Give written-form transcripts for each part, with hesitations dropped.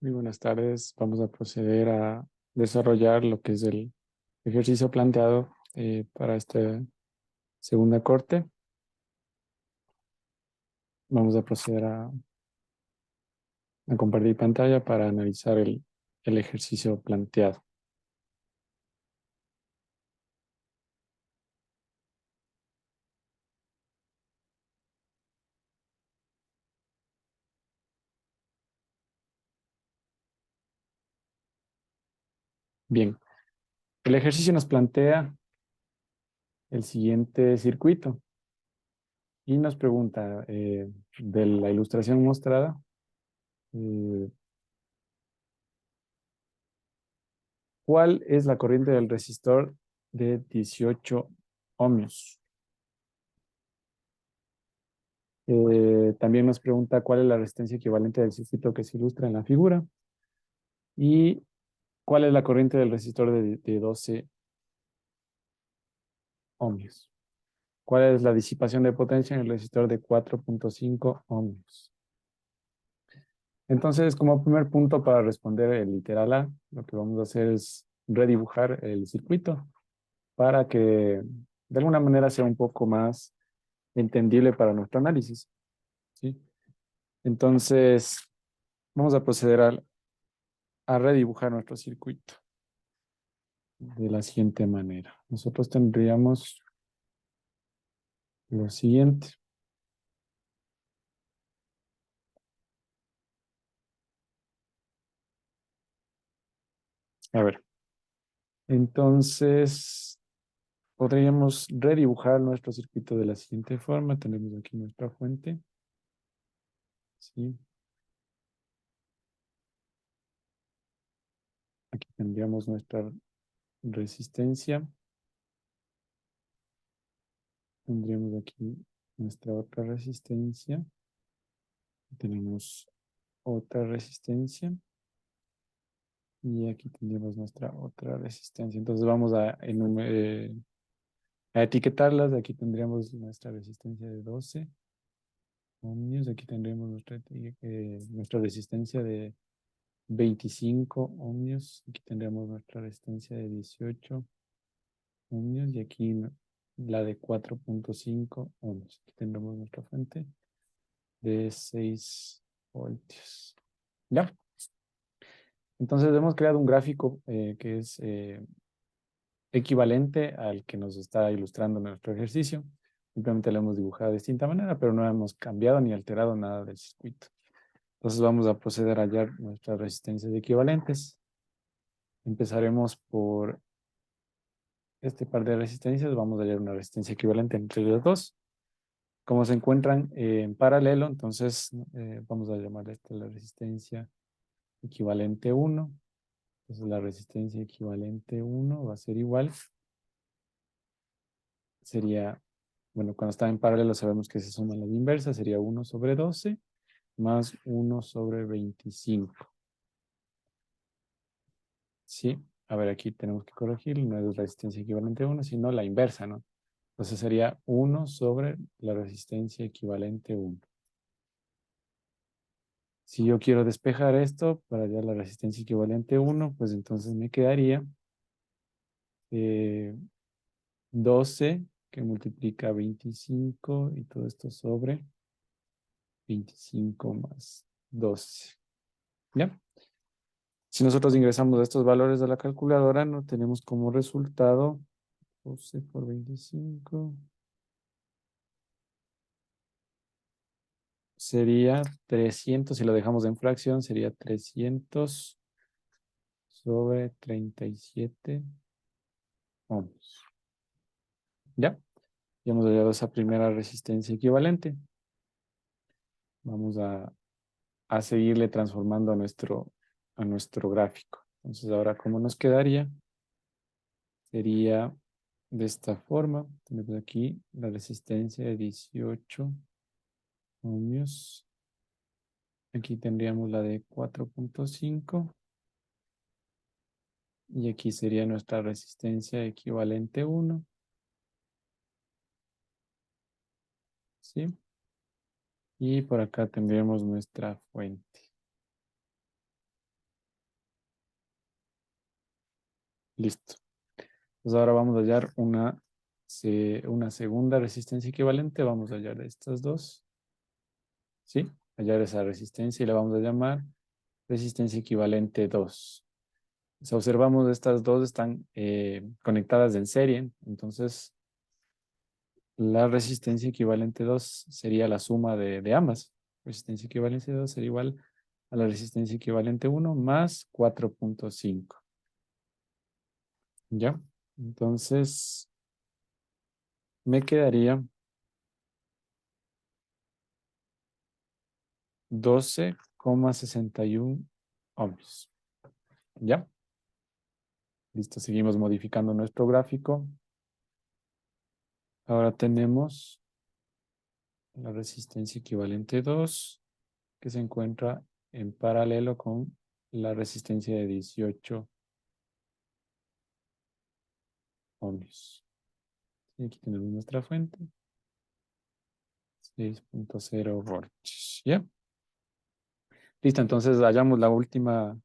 Muy buenas tardes. Vamos a proceder a desarrollar lo que es el ejercicio planteado para esta segunda corte. Vamos a proceder a compartir pantalla para analizar el ejercicio planteado. Bien, el ejercicio nos plantea el siguiente circuito y nos pregunta de la ilustración mostrada, eh, ¿cuál es la corriente del resistor de 18 ohmios? También nos pregunta cuál es la resistencia equivalente del circuito que se ilustra en la figura y cuál es la corriente del resistor de 12 ohmios. ¿Cuál es la disipación de potencia en el resistor de 4.5 ohmios? Entonces, como primer punto para responder el literal A, lo que vamos a hacer es redibujar el circuito para que de alguna manera sea un poco más entendible para nuestro análisis, ¿sí? Entonces, vamos a proceder a redibujar nuestro circuito de la siguiente manera. Nosotros tendríamos lo siguiente. A ver, entonces podríamos redibujar nuestro circuito de la siguiente forma. Tenemos aquí nuestra fuente. ¿Sí? Aquí tendríamos nuestra resistencia. Tendríamos aquí nuestra otra resistencia. Tenemos otra resistencia. Y aquí tendríamos nuestra otra resistencia. Entonces vamos a etiquetarlas. Aquí tendríamos nuestra resistencia de 12 ohmios. Aquí tendríamos nuestra resistencia de 25 ohmios. Aquí tendríamos nuestra resistencia de 18 ohmios. Y aquí la de 4.5 ohmios. Aquí tendremos nuestra fuente de 6 voltios. ¿Ya? Entonces hemos creado un gráfico que es equivalente al que nos está ilustrando nuestro ejercicio. Simplemente lo hemos dibujado de distinta manera, pero no hemos cambiado ni alterado nada del circuito. Entonces vamos a proceder a hallar nuestras resistencias equivalentes. Empezaremos por este par de resistencias. Vamos a hallar una resistencia equivalente entre las dos. Como se encuentran en paralelo, entonces vamos a llamar esta la resistencia equivalente 1. Entonces la resistencia equivalente 1 va a ser igual. Sería, bueno, cuando está en paralelo sabemos que se suman las inversas. Sería 1 sobre 12 más 1 sobre 25. Sí, a ver, aquí tenemos que corregir, no es resistencia equivalente a 1, sino la inversa, ¿no? Entonces sería 1 sobre la resistencia equivalente a 1. Si yo quiero despejar esto para hallar la resistencia equivalente a 1, pues entonces me quedaría 12 que multiplica 25 y todo esto sobre 25 más 12. ¿Ya? Si nosotros ingresamos estos valores a la calculadora, no tenemos como resultado 12 por 25. Sería 300, si lo dejamos en fracción, sería 300 sobre 37 ohms. ¿Ya? Ya hemos hallado esa primera resistencia equivalente. Vamos a seguirle transformando a nuestro gráfico. Entonces ahora, ¿cómo nos quedaría? Sería de esta forma. Tenemos aquí la resistencia de 18 ohmios. Aquí tendríamos la de 4.5. Y aquí sería nuestra resistencia equivalente 1. ¿Sí? Y por acá tendríamos nuestra fuente. Listo. Pues ahora vamos a hallar una segunda resistencia equivalente. Vamos a hallar estas dos. ¿Sí? Hallar esa resistencia y la vamos a llamar resistencia equivalente 2. Si observamos, estas dos están conectadas en serie. Entonces, la resistencia equivalente 2 sería la suma de ambas. Resistencia equivalente 2 sería igual a la resistencia equivalente 1 más 4.5. ¿Ya? Entonces, me quedaría 12,61 ohms. ¿Ya? Listo, seguimos modificando nuestro gráfico. Ahora tenemos la resistencia equivalente 2 que se encuentra en paralelo con la resistencia de 18 ohms. Y aquí tenemos nuestra fuente. 6.0 voltios. ¿Ya? Listo, entonces hallamos la última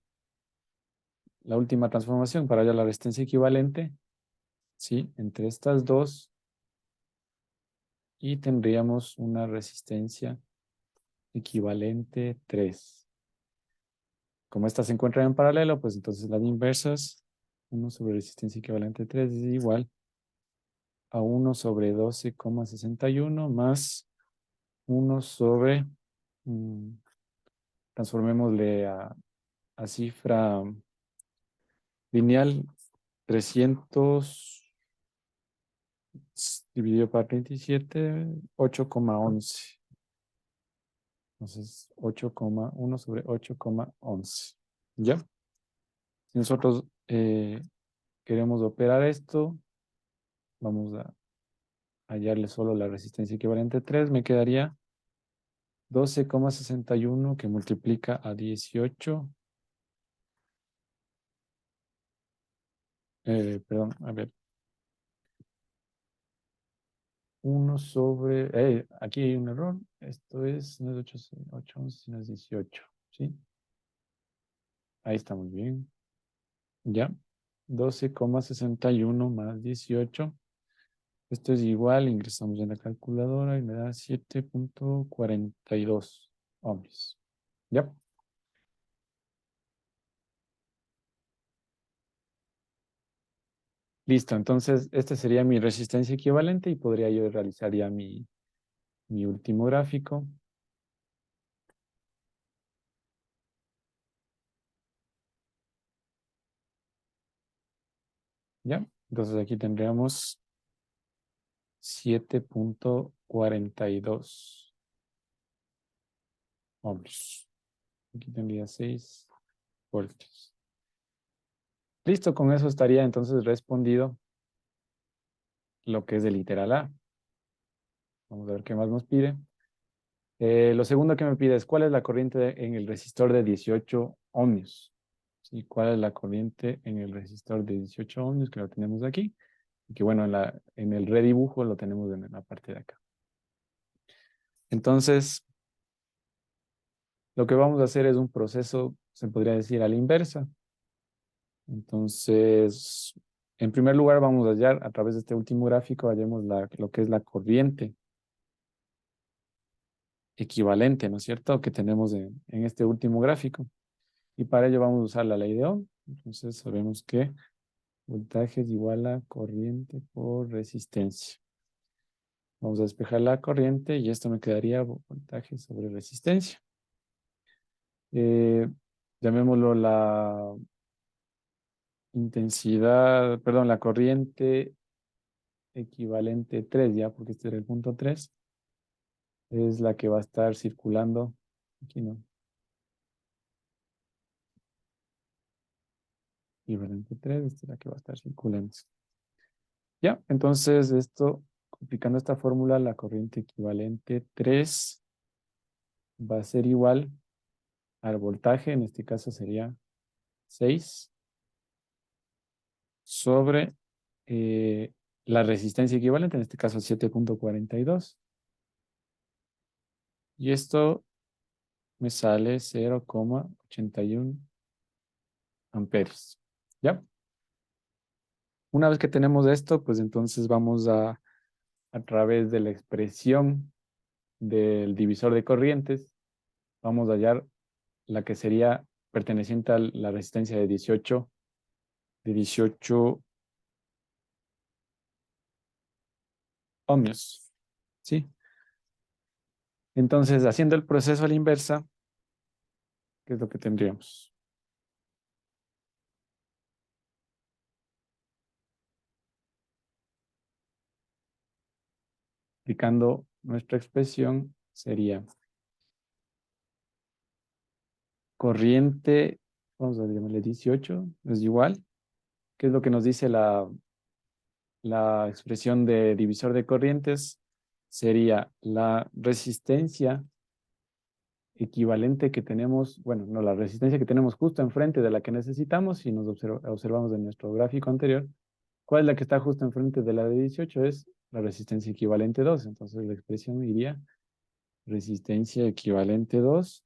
transformación para hallar la resistencia equivalente. ¿Sí? Entre estas dos. Y tendríamos una resistencia equivalente 3. Como estas se encuentran en paralelo, pues entonces las inversas, 1 sobre resistencia equivalente 3 es igual a 1 sobre 12,61 más 1 sobre, mm, transformémosle a cifra lineal, 300 dividido por 37, 8,11. Entonces, 8,1 sobre 8,11. ¿Ya? Si nosotros queremos operar esto, vamos a hallarle solo la resistencia equivalente 3, me quedaría 12,61 que multiplica a 18. Perdón, a ver. 1 sobre... aquí hay un error. Esto es, no es 8, 11, sino es 18. ¿Sí? Ahí estamos bien. Ya. 12,61 más 18. Esto es igual, ingresamos en la calculadora y me da 7.42 ohms. ¿Ya? Listo, entonces esta sería mi resistencia equivalente y podría yo realizar ya mi último gráfico. ¿Ya? Entonces aquí tendríamos 7.42 ohms. Aquí tendría 6 voltios. Listo, con eso estaría entonces respondido lo que es el literal A. Vamos a ver qué más nos pide. Lo segundo que me pide es cuál es la corriente en el resistor de 18 ohmios. ¿Sí? ¿Cuál es la corriente en el resistor de 18 ohmios que lo tenemos aquí? Y que bueno, en el redibujo lo tenemos en la parte de acá. Entonces, lo que vamos a hacer es un proceso, se podría decir, a la inversa. Entonces, en primer lugar vamos a hallar, a través de este último gráfico, hallemos lo que es la corriente equivalente, ¿no es cierto?, que tenemos en este último gráfico. Y para ello vamos a usar la ley de Ohm. Entonces sabemos que voltaje es igual a corriente por resistencia. Vamos a despejar la corriente y esto me quedaría voltaje sobre resistencia. Llamémoslo la intensidad, perdón, la corriente equivalente 3 ya, porque este era el punto 3 es la que va a estar circulando. Aquí no. Equivalente 3 esta es la que va a estar circulando. Ya, entonces esto, aplicando esta fórmula, la corriente equivalente 3 va a ser igual al voltaje, en este caso sería 6 sobre la resistencia equivalente, en este caso 7.42. Y esto me sale 0,81 amperios. ¿Ya? Una vez que tenemos esto, pues entonces vamos a través de la expresión del divisor de corrientes, vamos a hallar la que sería perteneciente a la resistencia de 18 ohmios. ¿Sí? Entonces, haciendo el proceso a la inversa, ¿qué es lo que tendríamos? Aplicando nuestra expresión, sería corriente, vamos a llamarle 18, es igual. ¿Qué es lo que nos dice la expresión de divisor de corrientes? Sería la resistencia equivalente que tenemos, bueno, no, la resistencia que tenemos justo enfrente de la que necesitamos, si nos observamos en nuestro gráfico anterior, ¿cuál es la que está justo enfrente de la de 18? Es la resistencia equivalente 2. Entonces la expresión iría resistencia equivalente 2.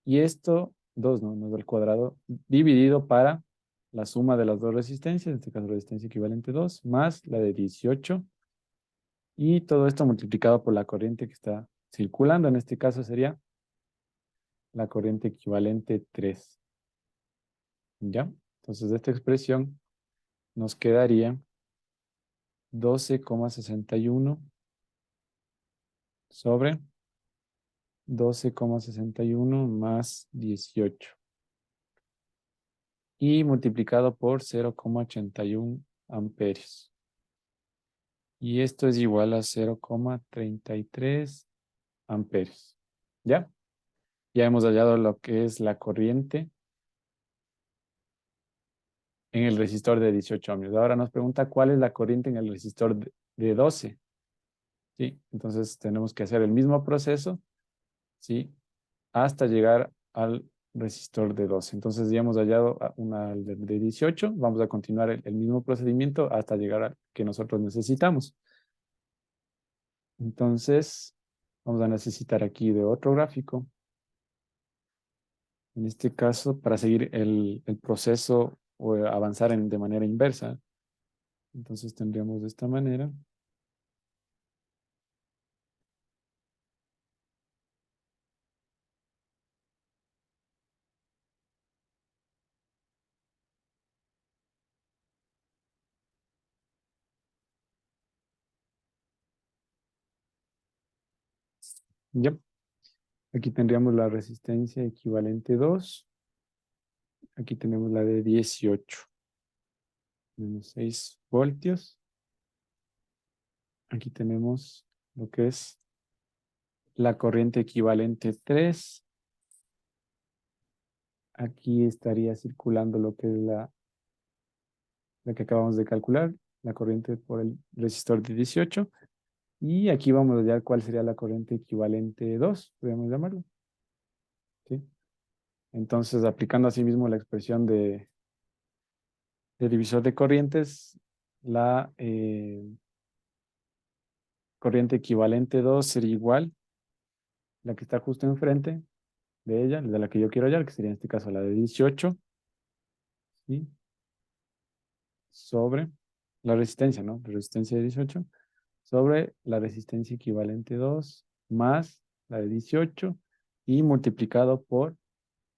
Y esto, 2 no es el cuadrado, dividido para la suma de las dos resistencias, en este caso resistencia equivalente 2, más la de 18. Y todo esto multiplicado por la corriente que está circulando. En este caso sería la corriente equivalente 3. ¿Ya? Entonces, de esta expresión nos quedaría 12,61 sobre 12,61 más 18 y multiplicado por 0,81 amperios. Y esto es igual a 0,33 amperios. ¿Ya? Ya hemos hallado lo que es la corriente en el resistor de 18 ohmios. Ahora nos pregunta cuál es la corriente en el resistor de 12. ¿Sí? Entonces tenemos que hacer el mismo proceso, ¿sí? Hasta llegar al resistor de 12. Entonces ya hemos hallado una de 18. Vamos a continuar el mismo procedimiento hasta llegar al que nosotros necesitamos. Entonces vamos a necesitar aquí de otro gráfico. En este caso, para seguir el proceso o avanzar de manera inversa. Entonces tendríamos de esta manera. Ya. Aquí tendríamos la resistencia equivalente 2. Aquí tenemos la de 18. Tenemos 6 voltios. Aquí tenemos lo que es la corriente equivalente 3. Aquí estaría circulando lo que es la que acabamos de calcular, la corriente por el resistor de 18. Y aquí vamos a ver cuál sería la corriente equivalente 2, podríamos llamarlo. ¿Sí? Entonces, aplicando asimismo la expresión de divisor de corrientes, la corriente equivalente 2 sería igual, la que está justo enfrente de ella, de la que yo quiero hallar, que sería en este caso la de 18, ¿sí? Sobre la resistencia, ¿no? La resistencia de 18 sobre la resistencia equivalente 2 más la de 18 y multiplicado por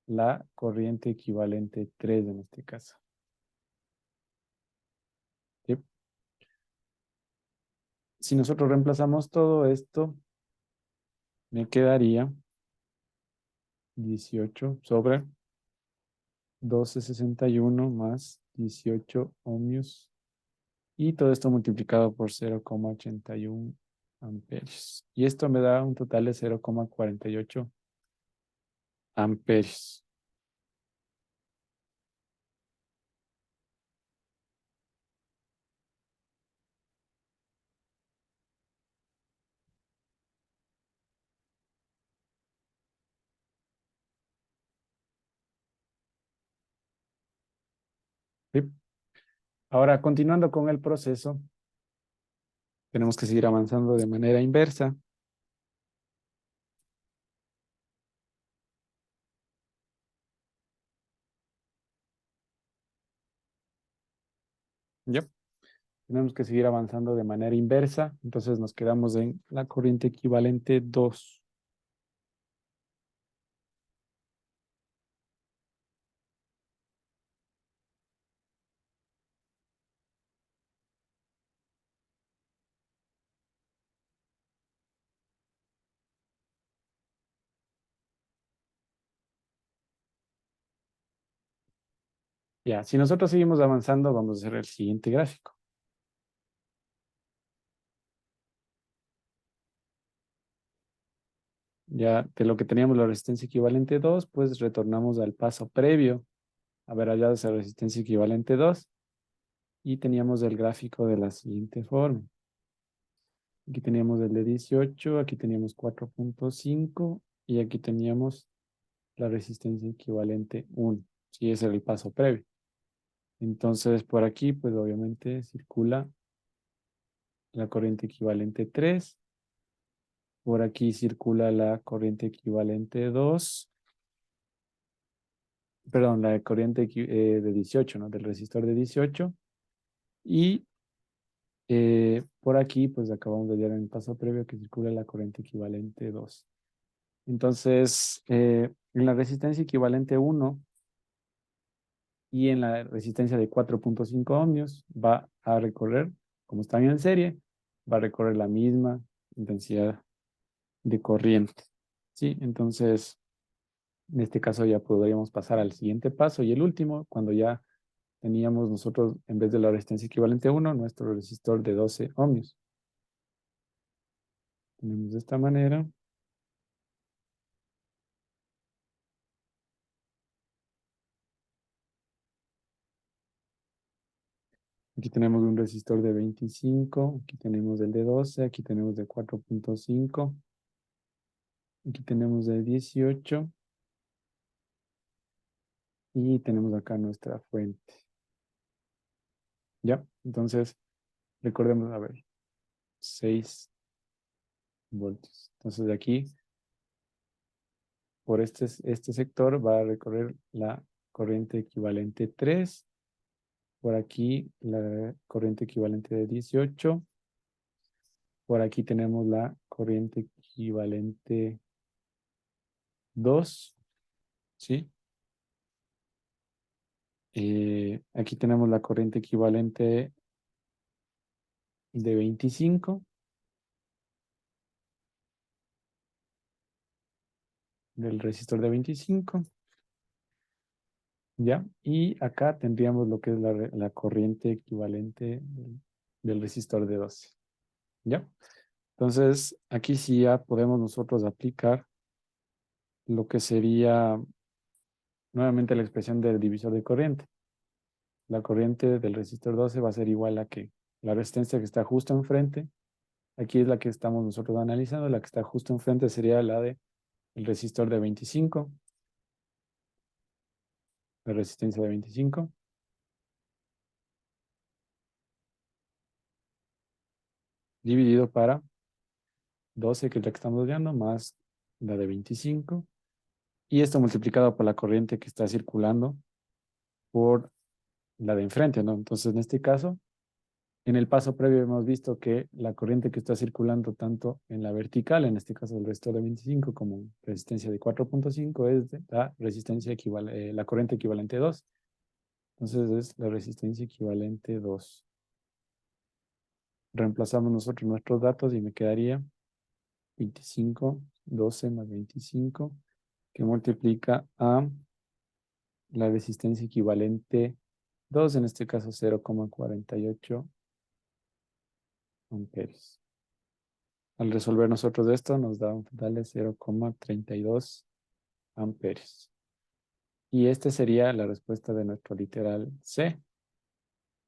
la corriente equivalente 3 en este caso. ¿Sí? Si nosotros reemplazamos todo esto, me quedaría 18 sobre 12,61 más 18 ohmios y todo esto multiplicado por 0,81 amperios. Y esto me da un total de 0,48 amperios. ¿Sí? Ahora, continuando con el proceso, tenemos que seguir avanzando de manera inversa. ¿Ya? tenemos que seguir avanzando de manera inversa, entonces nos quedamos en la corriente equivalente 2. Ya, si nosotros seguimos avanzando, vamos a hacer el siguiente gráfico. Ya de lo que teníamos la resistencia equivalente 2, pues retornamos al paso previo. A ver, allá esa resistencia equivalente 2 y teníamos el gráfico de la siguiente forma. Aquí teníamos el de 18, aquí teníamos 4.5 y aquí teníamos la resistencia equivalente 1. Sí, ese era el paso previo. Entonces, por aquí, pues obviamente circula la corriente equivalente 3. Por aquí circula la corriente equivalente 2. Perdón, la corriente de 18, ¿no? Del resistor de 18. Y por aquí, pues acabamos de ver en el paso previo que circula la corriente equivalente 2. Entonces, en la resistencia equivalente 1 y en la resistencia de 4.5 ohmios va a recorrer, como están en serie, va a recorrer la misma intensidad de corriente. ¿Sí? Entonces, en este caso ya podríamos pasar al siguiente paso y el último, cuando ya teníamos nosotros, en vez de la resistencia equivalente 1, nuestro resistor de 12 ohmios. Tenemos de esta manera. Aquí tenemos un resistor de 25, aquí tenemos el de 12, aquí tenemos de 4.5, aquí tenemos de 18 y tenemos acá nuestra fuente. ¿Ya? Entonces, recordemos, a ver, 6 voltios. Entonces, de aquí, por este sector, va a recorrer la corriente equivalente 3. Por aquí, la corriente equivalente de 18. Por aquí tenemos la corriente equivalente 2. ¿Sí? Aquí tenemos la corriente equivalente de 25 del resistor de 25. ¿Ya? Y acá tendríamos lo que es la corriente equivalente del resistor de 12. ¿Ya? Entonces, aquí sí ya podemos nosotros aplicar lo que sería nuevamente la expresión del divisor de corriente. La corriente del resistor 12 va a ser igual a que la resistencia que está justo enfrente. Aquí es la que estamos nosotros analizando. La que está justo enfrente sería la de el resistor de 25. La resistencia de 25. Dividido para 12, que es la que estamos viendo, más la de 25. Y esto multiplicado por la corriente que está circulando por la de enfrente, ¿no? Entonces, en este caso, en el paso previo hemos visto que la corriente que está circulando tanto en la vertical, en este caso el resistor de 25, como resistencia de 4.5, es de la resistencia la corriente equivalente 2. Entonces, es la resistencia equivalente 2. Reemplazamos nosotros nuestros datos y me quedaría 25, 12 más 25, que multiplica a la resistencia equivalente 2, en este caso 0,48 amperios. Al resolver nosotros esto nos da un total de 0,32 amperios. Y esta sería la respuesta de nuestro literal C,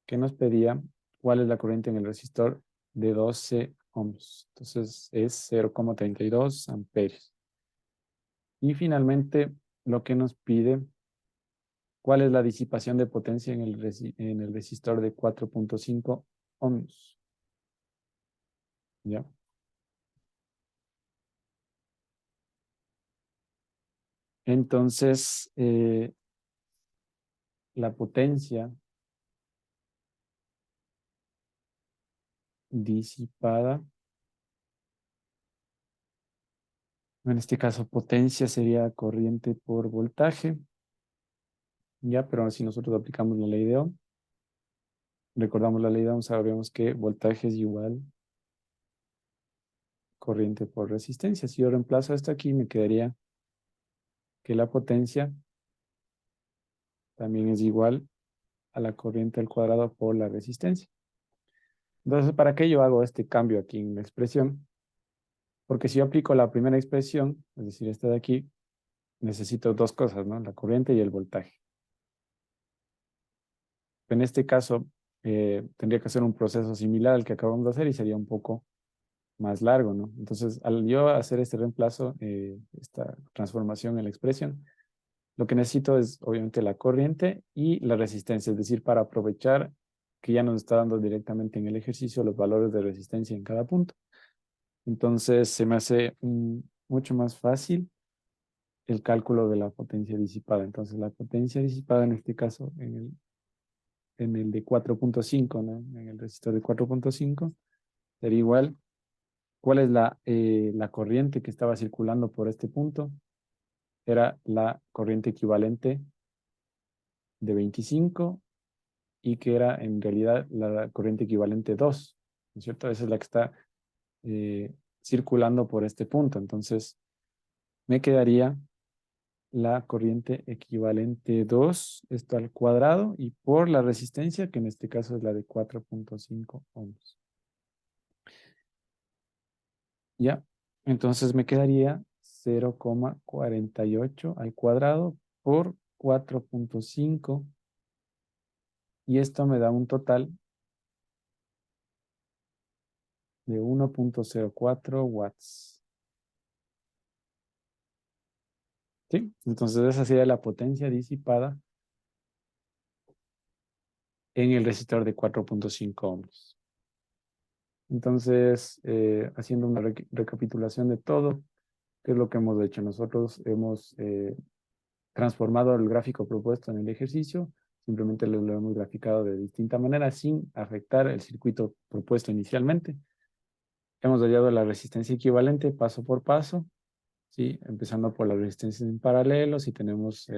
que nos pedía cuál es la corriente en el resistor de 12 ohms. Entonces es 0,32 amperios. Y finalmente lo que nos pide, ¿cuál es la disipación de potencia en el resistor de 4.5 ohms? ¿Ya? Entonces, la potencia disipada. En este caso, potencia sería corriente por voltaje. Ya, pero si nosotros aplicamos la ley de Ohm, recordamos la ley de Ohm, sabemos que voltaje es igual corriente por resistencia. Si yo reemplazo esto aquí, me quedaría que la potencia también es igual a la corriente al cuadrado por la resistencia. Entonces, ¿para qué yo hago este cambio aquí en la expresión? Porque si yo aplico la primera expresión, es decir, esta de aquí, necesito dos cosas, ¿no? La corriente y el voltaje. En este caso, tendría que hacer un proceso similar al que acabamos de hacer y sería un poco más largo, ¿no? Entonces, al yo hacer este reemplazo, esta transformación en la expresión, lo que necesito es obviamente la corriente y la resistencia, es decir, para aprovechar que ya nos está dando directamente en el ejercicio los valores de resistencia en cada punto. Entonces, se me hace mucho más fácil el cálculo de la potencia disipada. Entonces, la potencia disipada en este caso, en el de 4.5, ¿no? En el resistor de 4.5, sería igual. ¿Cuál es la corriente que estaba circulando por este punto? Era la corriente equivalente de 25 y que era en realidad la corriente equivalente 2, ¿no es cierto? Esa es la que está circulando por este punto. Entonces, me quedaría la corriente equivalente 2, esto al cuadrado, y por la resistencia, que en este caso es la de 4.5 ohms. ¿Ya? Entonces me quedaría 0,48 al cuadrado por 4.5 y esto me da un total de 1.04 watts. ¿Sí? Entonces esa sería la potencia disipada en el resistor de 4.5 ohms. Entonces, haciendo una recapitulación de todo, ¿qué es lo que hemos hecho? Nosotros hemos transformado el gráfico propuesto en el ejercicio, simplemente lo hemos graficado de distinta manera sin afectar el circuito propuesto inicialmente. Hemos hallado la resistencia equivalente paso por paso, ¿sí? Empezando por la resistencia en paralelo, si tenemos,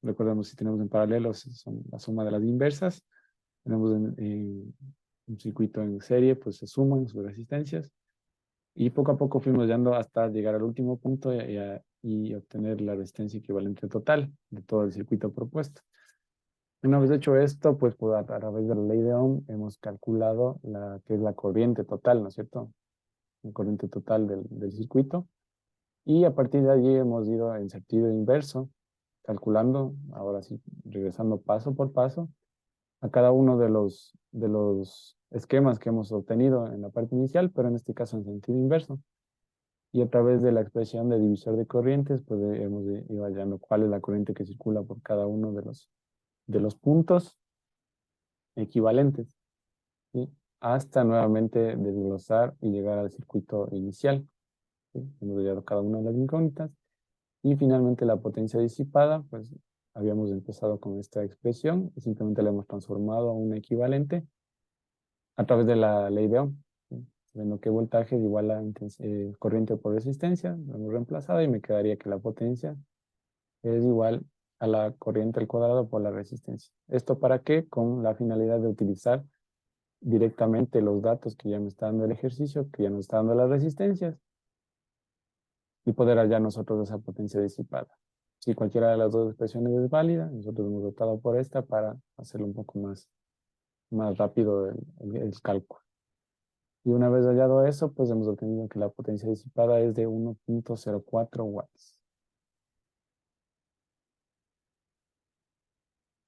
recordemos, si tenemos en paralelo, son la suma de las inversas. Tenemos en un circuito en serie, pues se suman sus resistencias. Y poco a poco fuimos llegando hasta llegar al último punto y obtener la resistencia equivalente total de todo el circuito propuesto. Una vez hecho esto, pues a través de la ley de Ohm hemos calculado la que es la corriente total, ¿no es cierto? La corriente total del circuito. Y a partir de allí hemos ido en sentido inverso, calculando, ahora sí, regresando paso por paso, a cada uno de los esquemas que hemos obtenido en la parte inicial, pero en este caso en sentido inverso. Y a través de la expresión de divisor de corrientes, pues hemos ido hallando cuál es la corriente que circula por cada uno de los puntos equivalentes, ¿sí? Hasta nuevamente desglosar y llegar al circuito inicial, ¿sí? Hemos hallado cada una de las incógnitas. Y finalmente la potencia disipada, pues habíamos empezado con esta expresión y simplemente la hemos transformado a un equivalente a través de la ley de Ohm, ¿sí? Sabiendo que voltaje es igual a corriente por resistencia, lo hemos reemplazado y me quedaría que la potencia es igual a la corriente al cuadrado por la resistencia. ¿Esto para qué? Con la finalidad de utilizar directamente los datos que ya me está dando el ejercicio, que ya nos está dando las resistencias, y poder hallar nosotros esa potencia disipada. Si cualquiera de las dos expresiones es válida, nosotros hemos optado por esta para hacerlo un poco más rápido el cálculo. Y una vez hallado eso, pues hemos obtenido que la potencia disipada es de 1.04 watts.